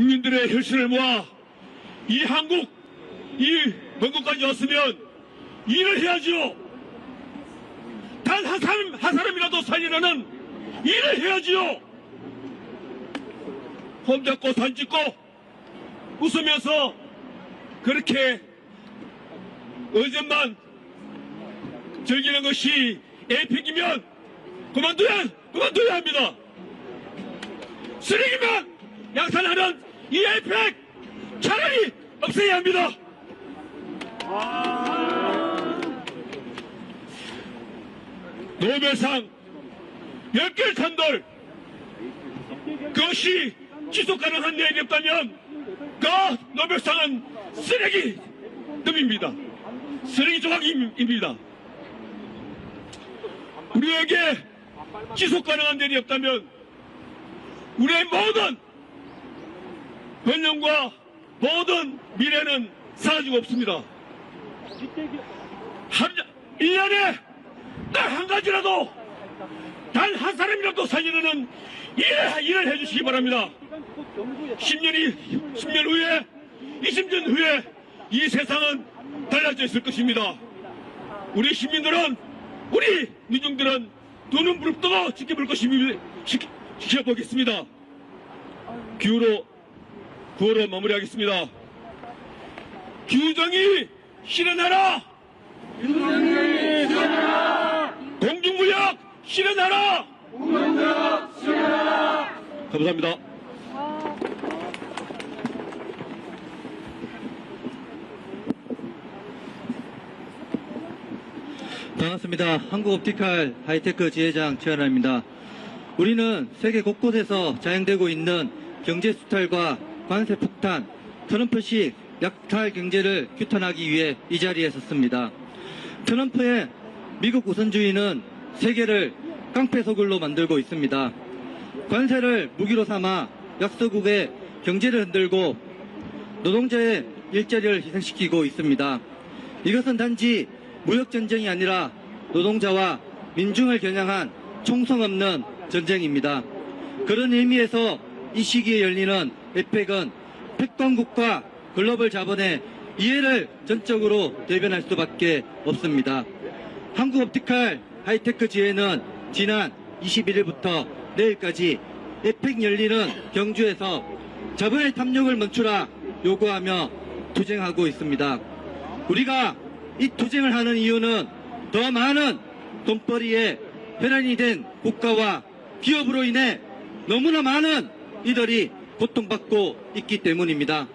국민들의 혈세를 모아 이 한국, 이 본국까지 왔으면 일을 해야지요. 단 한 사람이라도 살리라는 일을 해야지요. 홈 잡고 산 찍고 웃으면서 그렇게 의전만 즐기는 것이 에이펙이면 그만둬야 합니다. 쓰레기만 양산하는 이 에이펙 차라리 없애야 합니다. 노벨상 10개를 탄돌 그것이 지속 가능한 내일이 없다면 그 노벨상은 쓰레기급입니다. 쓰레기 조각입니다. 우리에게 지속 가능한 내일이 없다면 우리의 모든 번영과 모든 미래는 사라지고 없습니다. 1년에 딱 한 가지라도 단 한 사람이라도 살리는 일을 해주시기 바랍니다. 10년 후에 20년 후에 이 세상은 달라져 있을 것입니다. 우리 시민들은 우리 민중들은 두 눈 부릅뜨고 지켜보겠습니다. 구호로 마무리하겠습니다. 규정이 실현하라! 공중무역 실현하라! 감사합니다. 반갑습니다. 한국옵티칼 하이테크 지회장 최현아입니다. 우리는 세계 곳곳에서 자행되고 있는 경제 수탈과 관세 폭탄, 트럼프식 약탈 경제를 규탄하기 위해 이 자리에 섰습니다. 트럼프의 미국 우선주의는 세계를 깡패소굴로 만들고 있습니다. 관세를 무기로 삼아 약소국의 경제를 흔들고 노동자의 일자리를 희생시키고 있습니다. 이것은 단지 무역전쟁이 아니라 노동자와 민중을 겨냥한 총성 없는 전쟁입니다. 그런 의미에서 이 시기에 열리는 에펙은 패권국과 글로벌 자본의 이해를 전적으로 대변할 수밖에 없습니다. 한국옵티칼 하이테크 지회는 지난 21일부터 내일까지 에펙 열리는 경주에서 자본의 탐욕을 멈추라 요구하며 투쟁하고 있습니다. 우리가 이 투쟁을 하는 이유는 더 많은 돈벌이에 혈안이 된 국가와 기업으로 인해 너무나 많은 이들이 고통받고 있기 때문입니다.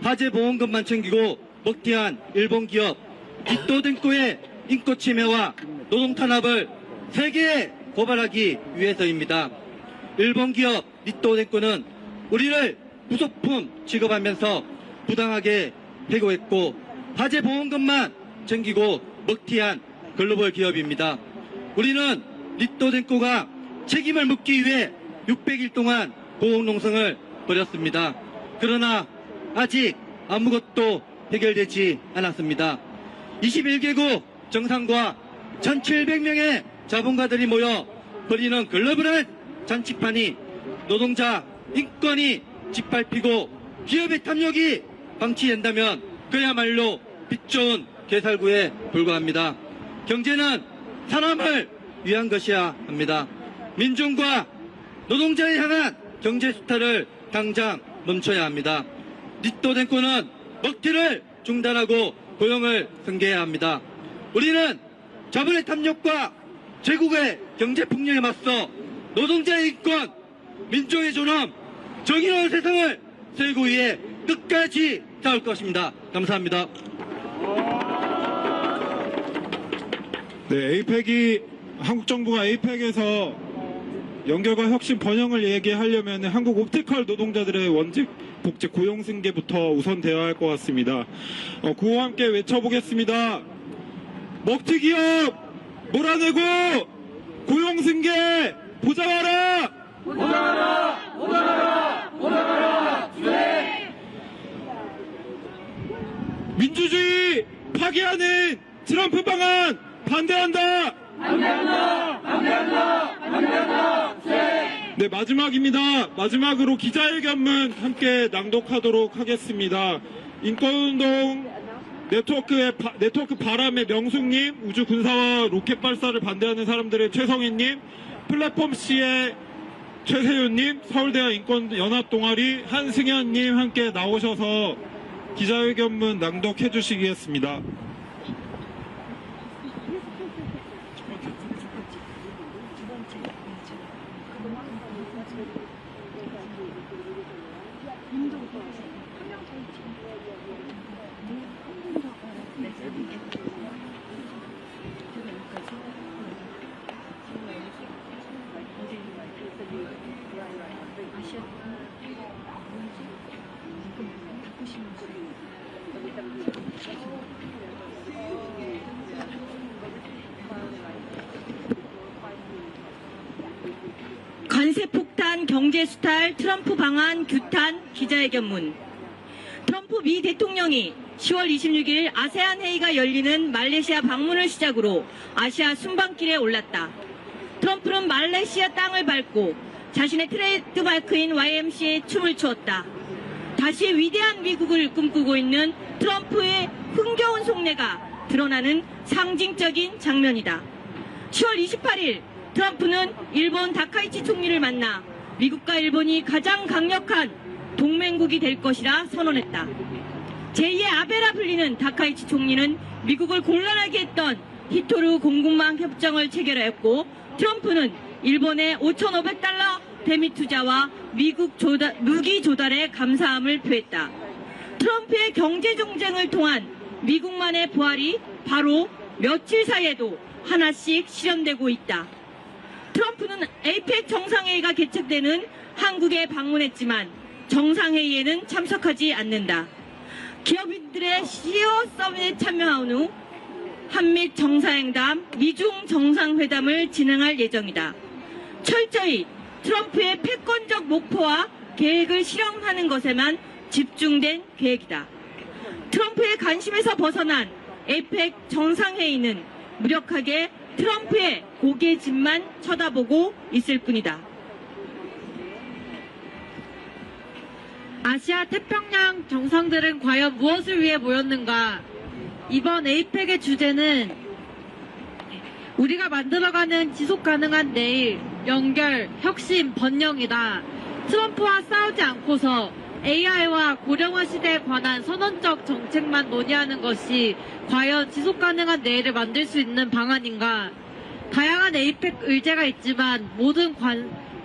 화재보험금만 챙기고 먹튀한 일본 기업 이토덴코의 인권침해와 노동탄압을 세계에 고발하기 위해서입니다. 일본 기업 이토덴코는 우리를 부속품 취급하면서 부당하게 해고했고 화재보험금만 챙기고 먹튀한 글로벌 기업입니다. 우리는 이토덴코가 책임을 묻기 위해 600일 동안 보호농성을 벌였습니다. 그러나 아직 아무것도 해결되지 않았습니다. 21개국 정상과 1700명의 자본가들이 모여 벌이는 글로벌한 잔치판이 노동자 인권이 짓밟히고 기업의 탐욕이 방치된다면 그야말로 빛 좋은 개살구에 불과합니다. 경제는 사람을 위한 것이야 합니다. 민중과 노동자에 향한 경제 수탈을 당장 멈춰야 합니다. 이토덴코는 먹튀를 중단하고 고용을 승계해야 합니다. 우리는 자본의 탐욕과 제국의 경제 폭력에 맞서 노동자의 인권, 민족의 존엄, 정의로운 세상을 세우기 위해 끝까지 싸울 것입니다. 감사합니다. 네, 한국 정부가 에이펙에서 연결과 혁신 번영을 얘기하려면 한국 옵티컬 노동자들의 원직 복지 고용 승계부터 우선 되어야 할 것 같습니다. 구호와 함께 외쳐보겠습니다. 먹튀 기업 몰아내고 고용 승계 보장하라! 보장하라! 보장하라! 보장하라! 주의! 민주주의 파괴하는 트럼프 방안 반대한다! 반대한다! 반대한다! 반대한다! 주의! 네, 마지막입니다. 마지막으로 기자회견문 함께 낭독하도록 하겠습니다. 인권운동 네트워크 바람의 명숙님, 우주군사와 로켓 발사를 반대하는 사람들의 최성희님, 플랫폼 C의 최세윤님, 서울대학 인권연합동아리 한승현님 함께 나오셔서 기자회견문 낭독해 주시겠습니다. 관세 폭탄, 경제 수탈, 트럼프 방한, 규탄, 기자회견문. 트럼프 미 대통령이 10월 26일 아세안 회의가 열리는 말레이시아 방문을 시작으로 아시아 순방길에 올랐다. 트럼프는 말레이시아 땅을 밟고 자신의 트레이드마크인 YMCA에 춤을 추었다. 다시 위대한 미국을 꿈꾸고 있는 트럼프의 흥겨운 속내가 드러나는 상징적인 장면이다. 10월 28일 트럼프는 일본 다카이치 총리를 만나 미국과 일본이 가장 강력한 동맹국이 될 것이라 선언했다. 제2의 아베라 불리는 다카이치 총리는 미국을 곤란하게 했던 히토르 공군망 협정을 체결하였고, 트럼프는 일본의 5,500달러 대미 투자와 미국 무기 조달에 감사함을 표했다. 트럼프의 경제 정쟁을 통한 미국만의 부활이 바로 며칠 사이에도 하나씩 실현되고 있다. 트럼프는 APEC 정상회의가 개최되는 한국에 방문했지만 정상회의에는 참석하지 않는다. 기업인들의 CEO 서밋에 참여한 후 한미 정상회담, 미중 정상회담을 진행할 예정이다. 철저히 트럼프의 패권적 목표와 계획을 실현하는 것에만 집중된 계획이다. 트럼프의 관심에서 벗어난 APEC 정상회의는 무력하게 트럼프의 고개짓만 쳐다보고 있을 뿐이다. 아시아 태평양 정상들은 과연 무엇을 위해 모였는가? 이번 APEC의 주제는 우리가 만들어가는 지속가능한 내일, 연결, 혁신, 번영이다. 트럼프와 싸우지 않고서 AI와 고령화 시대에 관한 선언적 정책만 논의하는 것이 과연 지속가능한 내일을 만들 수 있는 방안인가? 다양한 APEC 의제가 있지만 모든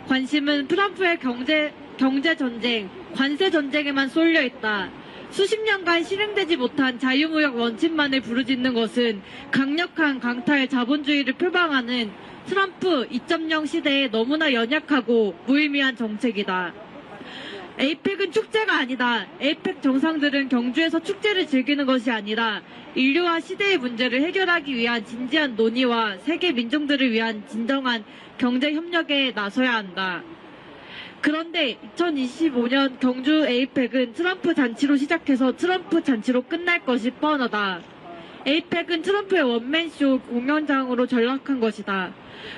관심은 트럼프의 경제 전쟁, 관세 전쟁에만 쏠려 있다. 수십 년간 실행되지 못한 자유무역 원칙만을 부르짖는 것은 강력한 강탈 자본주의를 표방하는 트럼프 2.0 시대에 너무나 연약하고 무의미한 정책이다. APEC은 축제가 아니다. APEC 정상들은 경주에서 축제를 즐기는 것이 아니라 인류와 시대의 문제를 해결하기 위한 진지한 논의와 세계 민중들을 위한 진정한 경제 협력에 나서야 한다. 그런데 2025년 경주 APEC은 트럼프 잔치로 시작해서 트럼프 잔치로 끝날 것이 뻔하다. APEC은 트럼프의 원맨쇼 공연장으로 전락한 것이다.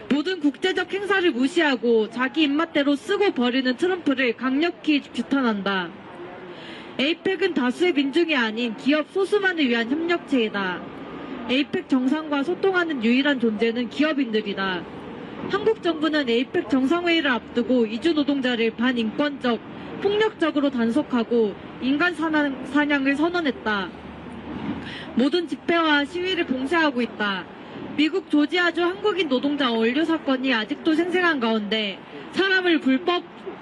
모든 국제적 행사를 무시하고 자기 입맛대로 쓰고 버리는 트럼프를 강력히 규탄한다. APEC은 다수의 민중이 아닌 기업 소수만을 위한 협력체이다. APEC 정상과 소통하는 유일한 존재는 기업인들이다. 한국 정부는 APEC 정상회의를 앞두고 이주 노동자를 반인권적, 폭력적으로 단속하고 인간 사냥을 선언했다. 모든 집회와 시위를 봉쇄하고 있다. 미국 조지아주 한국인 노동자 원류 사건이 아직도 생생한 가운데 사람을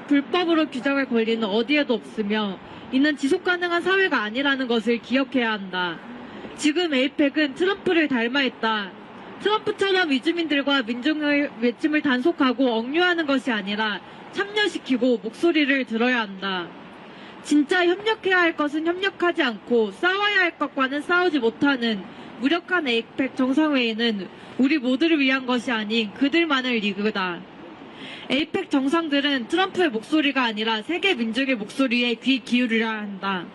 불법으로 규정할 권리는 어디에도 없으며 이는 지속가능한 사회가 아니라는 것을 기억해야 한다. 지금 APEC은 트럼프를 닮아있다. 트럼프처럼 이주민들과 민중의 외침을 단속하고 억류하는 것이 아니라 참여시키고 목소리를 들어야 한다. 진짜 협력해야 할 것은 협력하지 않고 싸워야 할 것과는 싸우지 못하는 무력한 APEC 정상회의는 우리 모두를 위한 것이 아닌 그들만을 리그다. APEC 정상들은 트럼프의 목소리가 아니라 세계 민족의 목소리에 귀 기울여야 한다.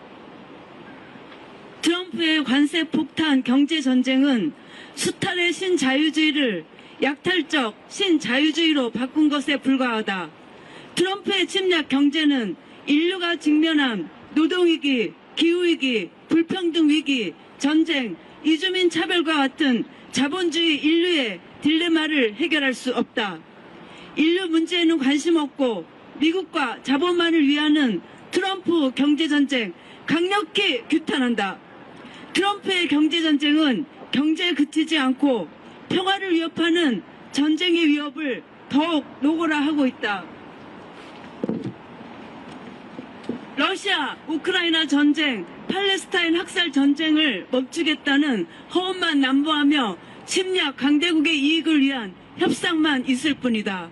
트럼프의 관세 폭탄 경제 전쟁은 수탈의 신자유주의를 약탈적 신자유주의로 바꾼 것에 불과하다. 트럼프의 침략 경제는 인류가 직면한 노동위기, 기후위기, 불평등위기, 전쟁, 이주민 차별과 같은 자본주의 인류의 딜레마를 해결할 수 없다. 인류 문제에는 관심 없고 미국과 자본만을 위하는 트럼프 경제전쟁 강력히 규탄한다. 트럼프의 경제전쟁은 경제에 그치지 않고 평화를 위협하는 전쟁의 위협을 더욱 노골화하고 있다. 러시아, 우크라이나 전쟁, 팔레스타인 학살 전쟁을 멈추겠다는 허언만 남부하며 침략 강대국의 이익을 위한 협상만 있을 뿐이다.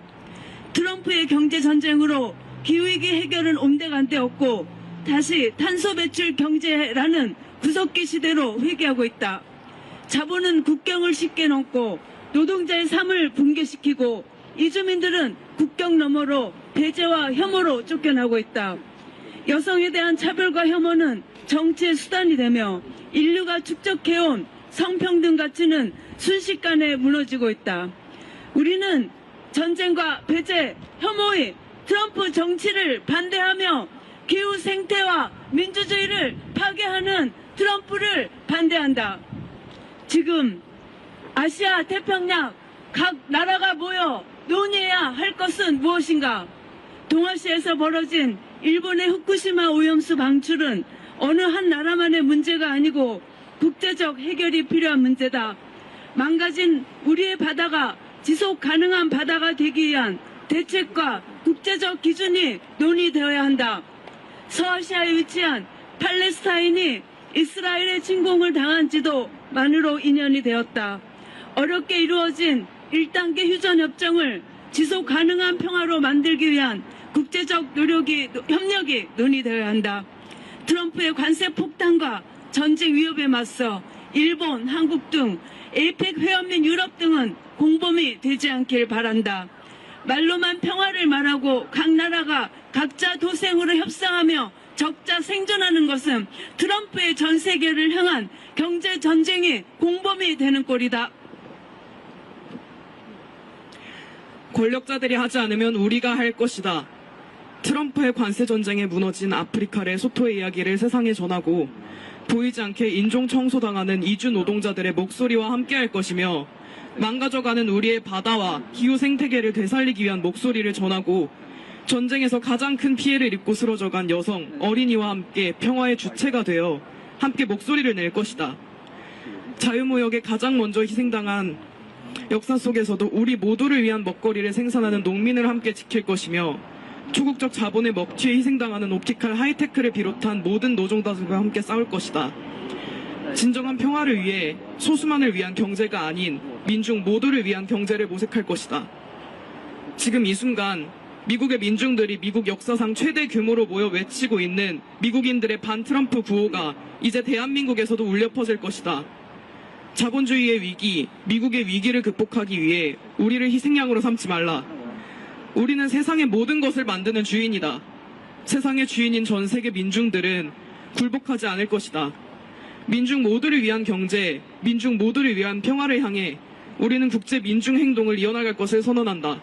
트럼프의 경제전쟁으로 기후위기 해결은 온데간데 없고 다시 탄소 배출 경제라는 구석기 시대로 회귀하고 있다. 자본은 국경을 쉽게 넘고 노동자의 삶을 붕괴시키고 이주민들은 국경 너머로 배제와 혐오로 쫓겨나고 있다. 여성에 대한 차별과 혐오는 정치의 수단이 되며 인류가 축적해온 성평등 가치는 순식간에 무너지고 있다. 우리는 전쟁과 배제, 혐오의 트럼프 정치를 반대하며 기후 생태와 민주주의를 파괴하는 트럼프를 반대한다. 지금 아시아 태평양 각 나라가 모여 논의해야 할 것은 무엇인가? 동아시아에서 벌어진 일본의 후쿠시마 오염수 방출은 어느 한 나라만의 문제가 아니고 국제적 해결이 필요한 문제다. 망가진 우리의 바다가 지속 가능한 바다가 되기 위한 대책과 국제적 기준이 논의되어야 한다. 서아시아에 위치한 팔레스타인이 이스라엘의 침공을 당한 지도 만으로 2년이 되었다. 어렵게 이루어진 1단계 휴전협정을 지속 가능한 평화로 만들기 위한 국제적 협력이 논의되어야 한다. 트럼프의 관세 폭탄과 전쟁 위협에 맞서 일본, 한국 등 에이펙 회원민 유럽 등은 공범이 되지 않길 바란다. 말로만 평화를 말하고 각 나라가 각자 도생으로 협상하며 적자 생존하는 것은 트럼프의 전 세계를 향한 경제 전쟁이 공범이 되는 꼴이다. 권력자들이 하지 않으면 우리가 할 것이다. 트럼프의 관세 전쟁에 무너진 아프리카 레소토의 이야기를 세상에 전하고 보이지 않게 인종 청소당하는 이주 노동자들의 목소리와 함께할 것이며 망가져가는 우리의 바다와 기후 생태계를 되살리기 위한 목소리를 전하고 전쟁에서 가장 큰 피해를 입고 쓰러져간 여성, 어린이와 함께 평화의 주체가 되어 함께 목소리를 낼 것이다. 자유무역에 가장 먼저 희생당한 역사 속에서도 우리 모두를 위한 먹거리를 생산하는 농민을 함께 지킬 것이며 초국적 자본의 먹튀에 희생당하는 옵티칼 하이테크를 비롯한 모든 노동자들과 함께 싸울 것이다. 진정한 평화를 위해 소수만을 위한 경제가 아닌 민중 모두를 위한 경제를 모색할 것이다. 지금 이 순간 미국의 민중들이 미국 역사상 최대 규모로 모여 외치고 있는 미국인들의 반트럼프 구호가 이제 대한민국에서도 울려 퍼질 것이다. 자본주의의 위기, 미국의 위기를 극복하기 위해 우리를 희생양으로 삼지 말라. 우리는 세상의 모든 것을 만드는 주인이다. 세상의 주인인 전 세계 민중들은 굴복하지 않을 것이다. 민중 모두를 위한 경제, 민중 모두를 위한 평화를 향해 우리는 국제 민중 행동을 이어나갈 것을 선언한다.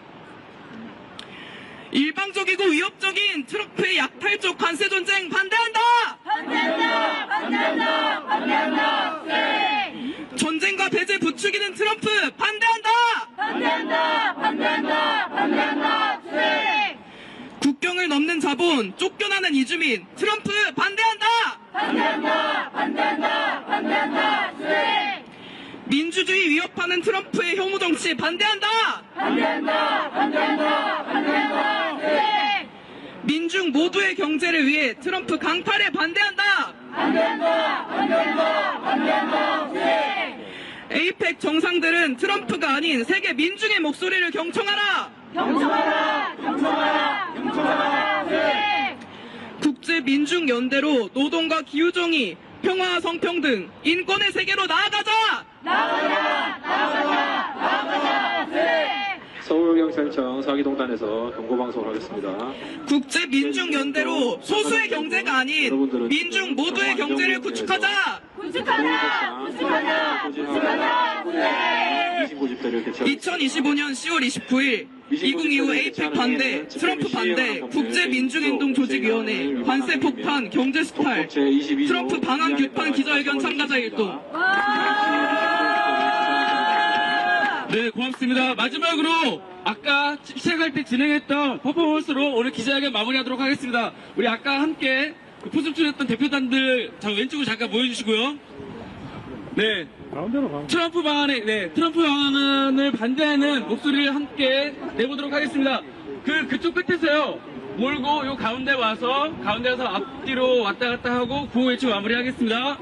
일방적이고 위협적인 트럼프의 약탈적 관세 전쟁 반대한다! 반대한다! 반대한다! 반대한다! 네! 전쟁과 배제 부추기는 트럼프 반대한다! 반대한다! 반대한다! 반대한다! 네! 국경을 넘는 자본, 쫓겨나는 이주민, 트럼프 반대한다! 반대한다! 반대한다! 반대한다! 네! 민주주의 위협하는 트럼프의 혐오 정치 반대한다! 반대한다! 반대한다! 반대한다! 네! 민중 모두의 경제를 위해 트럼프 강탈에 반대한다! 반대한다! 반대한다! 반대한다! 네! 에이펙 정상들은 트럼프가 아닌 세계 민중의 목소리를 경청하라! 경청하라! 경청하라! 경청하라! 네! 국제민중연대로 노동과 기후정의, 평화와 성평등, 인권의 세계로 나아가자! 나아가자! 나아가자! 나아가자! 네! 서울경찰청 사기동단에서 경고방송을 하겠습니다. 국제민중연대로 소수의 경제가 아닌 민중 모두의 경제를 구축하자! 구축하자! 구축하자! 구축하자! 네! 개최하겠습니다. 2025년 10월 29일 2025 에이펙 반대, 트럼프 반대, 국제민중행동조직위원회, 관세 폭탄, 경제 수탈, 트럼프 방한 규탄 기자회견 참가자 일동. 네, 고맙습니다. 마지막으로 아까 시작할 때 진행했던 퍼포먼스로 오늘 기자회견 마무리하도록 하겠습니다. 우리 아까 함께 포즘 출했던 대표단들 왼쪽으로 잠깐 모여주시고요. 네, 트럼프 방안을 반대하는 목소리를 함께 내보도록 하겠습니다. 그쪽 끝에서요 몰고 요 가운데서 앞뒤로 왔다 갔다 하고 구호 외치고 마무리하겠습니다.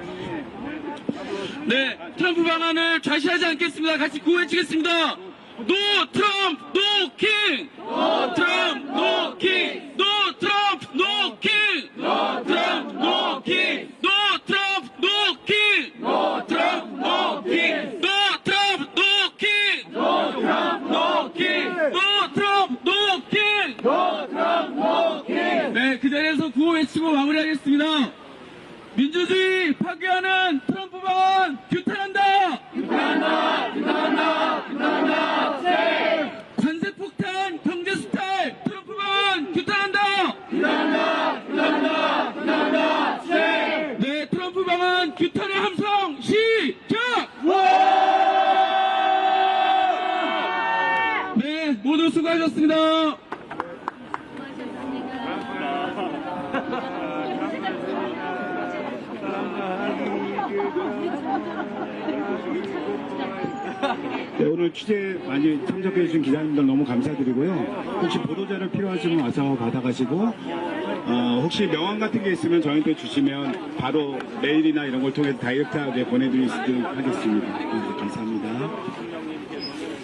네, 트럼프 방안을 좌시하지 않겠습니다. 같이 구호 외치겠습니다. No Trump, no King! No Trump, no King! No Trump, no King! No Trump, no King! No Trump, no King! No Trump, no King! No Trump, no King! No Trump, no King! No Trump, no King! No Trump, no King! 네, 그 자리에서 구호 외치고 마무리하겠습니다. 민주주의 파괴하는 트럼프 방안 규탄한다! 규탄한다! 규탄한다! 규탄한다! 관세 폭탄, 경제 수탈, 트럼프 방안 규탄한다! 규탄한다! 규탄한다! 규탄한다! 네, 트럼프 방안 규탄의 함성 시작! 네, 모두 수고하셨습니다. 네, 오늘 취재 많이 참석해 주신 기자님들 너무 감사드리고요. 혹시 보도자료 필요하시면 와서 받아가시고 혹시 명함 같은 게 있으면 저희한테 주시면 바로 메일이나 이런 걸 통해서 다이렉트하게 보내드리도록 하겠습니다. 네, 감사합니다.